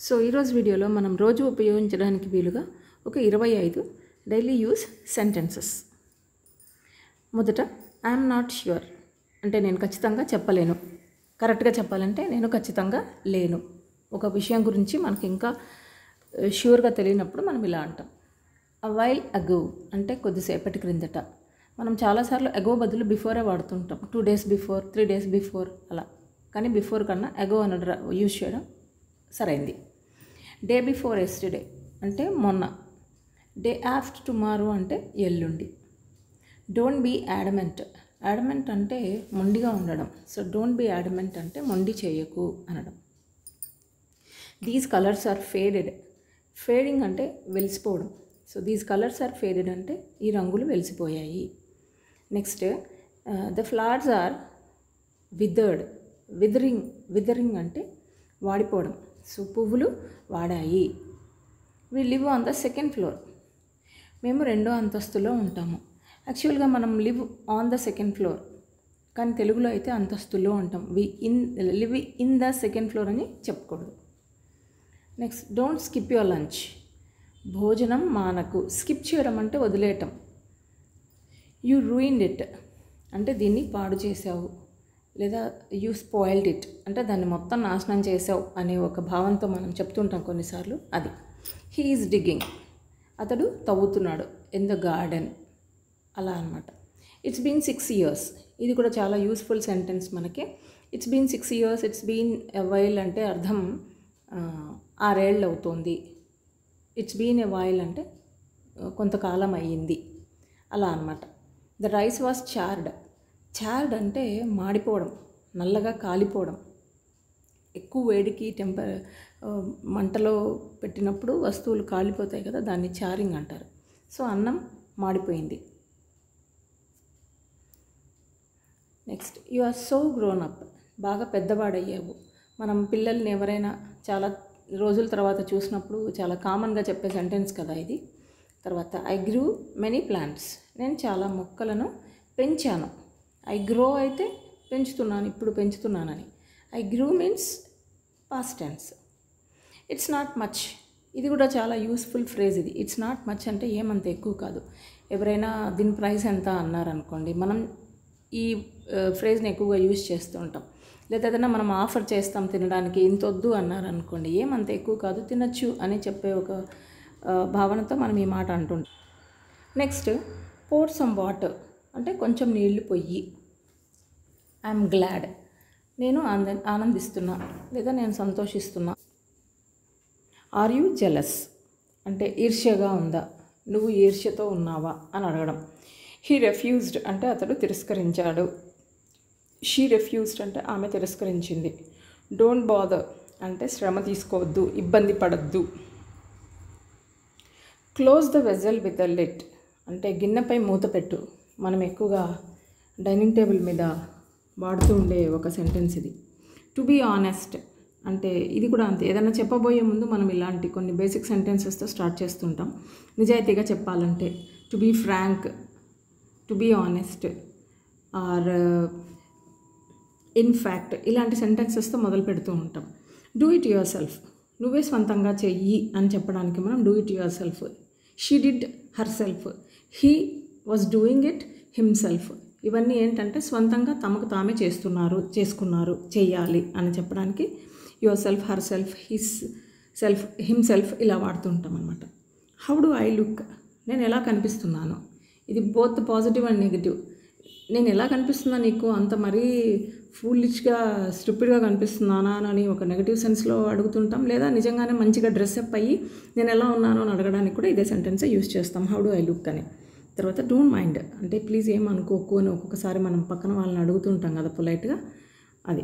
So ఈరోజు వీడియోలో మనం రోజు ఉపయోగించడానికి వీలుగా ఒక 25 డైలీ యూస్ సెంటెన్సెస్. మొదట ఐఎమ్ నాట్ ష్యూర్ అంటే నేను ఖచ్చితంగా చెప్పలేను. కరెక్ట్గా చెప్పాలంటే నేను ఖచ్చితంగా లేను. ఒక విషయం గురించి మనకి ఇంకా ష్యూర్గా తెలియనప్పుడు మనం ఇలా అంటాం. అ వైల్ అగో అంటే కొద్దిసేపటి క్రిందట. మనం చాలాసార్లు అగో బదులు బిఫోరే వాడుతుంటాం. 2 days బిఫోర్, 3 days బిఫోర్ అలా. కానీ బిఫోర్ కన్నా అగో అన్న యూజ్ చేయడం సరైంది. డే బిఫోర్ ఎస్టర్డే అంటే మొన్న. డే ఆఫ్టర్ టుమారో అంటే ఎల్లుండి. Don't be adamant. యాడమెంట్ అంటే మొండిగా ఉండడం. సో డోంట్ బీ యాడమెంట్ అంటే మొండి చేయకు అనడం. These colours are faded. Fading అంటే వెలిసిపోవడం. So these colours are faded అంటే ఈ రంగులు వెలిసిపోయాయి. Next the flowers are withered. Withering అంటే వాడిపోవడం. సో పువ్వులు వాడాయి. We live on the second floor. మేము 2వ అంతస్తులో ఉంటాము. యాక్చువల్గా మనం live on the second floor, కానీ తెలుగులో అయితే అంతస్తులో ఉంటాం. Live in the second floor అని చెప్పకూడదు. Next don't skip your lunch. భోజనం మానకు. స్కిప్ చేయడం అంటే వదిలేయటం. యూ రూయిన్డ్ ఇట్ అంటే దీన్ని పాడు చేసావు, లేదా యూ స్పాయిల్డ్ ఇట్ అంటే దాన్ని మొత్తం నాశనం చేసావు అనే ఒక భావంతో మనం చెప్తుంటాం కొన్నిసార్లు. అది హీ ఈజ్ డిగ్గింగ్ అతడు తవ్వుతున్నాడు. ఇన్ ద గార్డెన్ అలా అనమాట. It's been 6 years. ఇది కూడా చాలా యూస్ఫుల్ సెంటెన్స్ మనకి. It's been 6 years. It's been a while అంటే అర్థం 6 ఏళ్ళు అవుతోంది. ఇట్స్ బీన్ ఎ వైల్ అంటే కొంతకాలం అయ్యింది అలా అనమాట. The rice was chartered. Chartered అంటే మాడిపోవడం, నల్లగా కాలిపోవడం. ఎక్కువ వేడికి మంటలో పెట్టినప్పుడు వస్తువులు కాలిపోతాయి కదా, దాన్ని చారింగ్ అంటారు. సో అన్నం మాడిపోయింది. Next you are so grown up. బాగా పెద్దవాడయ్యావు. మనం పిల్లల్ని ఎవరైనా చాలా రోజుల తర్వాత చూసినప్పుడు చాలా కామన్గా చెప్పే సెంటెన్స్ కదా ఇది. తర్వాత ఐ గ్రూ మెనీ ప్లాంట్స్. నేను చాలా మొక్కలను పెంచాను. ఐ గ్రో అయితే పెంచుతున్నాను, ఇప్పుడు పెంచుతున్నానని. I grew means past tense. It's not much. ఇది కూడా చాలా యూస్ఫుల్ ఫ్రేజ్ ఇది. ఇట్స్ నాట్ మచ్ అంటే ఏమంత ఎక్కువ కాదు. ఎవరైనా దీని ప్రైస్ ఎంత అన్నారనుకోండి, మనం ఈ ఫ్రేజ్ని ఎక్కువగా యూజ్ చేస్తూ ఉంటాం. లేదా ఏదైనా మనం ఆఫర్ చేస్తాం తినడానికి, ఇంత వద్దు అన్నారనుకోండి, ఏమంత ఎక్కువ కాదు తినచ్చు అని చెప్పే ఒక భావనతో మనం ఈ మాట అంటుంటాం. నెక్స్ట్ పోర్ సమ్ వాటర్ అంటే కొంచెం నీళ్లు పొయ్యి. ఐఎమ్ గ్లాడ్ నేను ఆనందిస్తున్నా లేదా నేను సంతోషిస్తున్నా. ఆర్ యూ జెలస్ అంటే ఈర్ష్యగా ఉందా, నువ్వు ఈర్ష్యతో ఉన్నావా అని అడగడం. హీ రెఫ్యూజ్డ్ అంటే అతడు తిరస్కరించాడు. షీ రెఫ్యూజ్డ్ అంటే ఆమె తిరస్కరించింది. డోంట్ బాదర్ అంటే శ్రమ తీసుకోవద్దు, ఇబ్బంది పడద్దు. Close the vessel with the lid అంటే గిన్నెపై మూత పెట్టు. మనం ఎక్కువగా డైనింగ్ టేబుల్ మీద వాడుతూ ఉండే ఒక సెంటెన్స్ ఇది. టు బీ ఆనెస్ట్ అంటే ఇది కూడా అంతే. ఏదైనా చెప్పబోయే ముందు మనం ఇలాంటి కొన్ని బేసిక్ సెంటెన్సెస్తో స్టార్ట్ చేస్తుంటాం. నిజాయితీగా చెప్పాలంటే to be frank, to be honest or in fact ఇలాంటి సెంటెన్సెస్తో మొదలు పెడుతూ ఉంటాం. డూ ఇట్ యువర్ సెల్ఫ్ నువ్వే స్వంతంగా చెయ్యి అని చెప్పడానికి మనం do it your self. She did her self. He was doing it himself. ఇవన్నీ ఏంటంటే స్వంతంగా తమకు తామే చేసుకున్నారు, చెయ్యాలి అని చెప్పడానికి your self, her self, his self, himself ఇలా వాడుతుంటాం అనమాట. హౌ డు ఐ లుక్ నేను ఎలా కనిపిస్తున్నాను. ఇది బోత్ పాజిటివ్ అండ్ నెగిటివ్. నేను ఎలా కనిపిస్తున్నా నీకు, అంత మరీ ఫూలిష్గా స్టూపిడ్గా కనిపిస్తున్నానా అని ఒక నెగిటివ్ సెన్స్లో అడుగుతుంటాం. లేదా నిజంగానే మంచిగా డ్రెస్అప్ అయ్యి నేను ఎలా ఉన్నానో అని అడగడానికి కూడా ఇదే సెంటెన్సే యూజ్ చేస్తాం, హౌ డు ఐ లుక్ అని. తర్వాత డోంట్ మైండ్ అంటే ప్లీజ్ ఏమనుకోకు అని ఒక్కొక్కసారి మనం పక్కన వాళ్ళని అడుగుతుంటాం కదా పొలైట్గా, అది.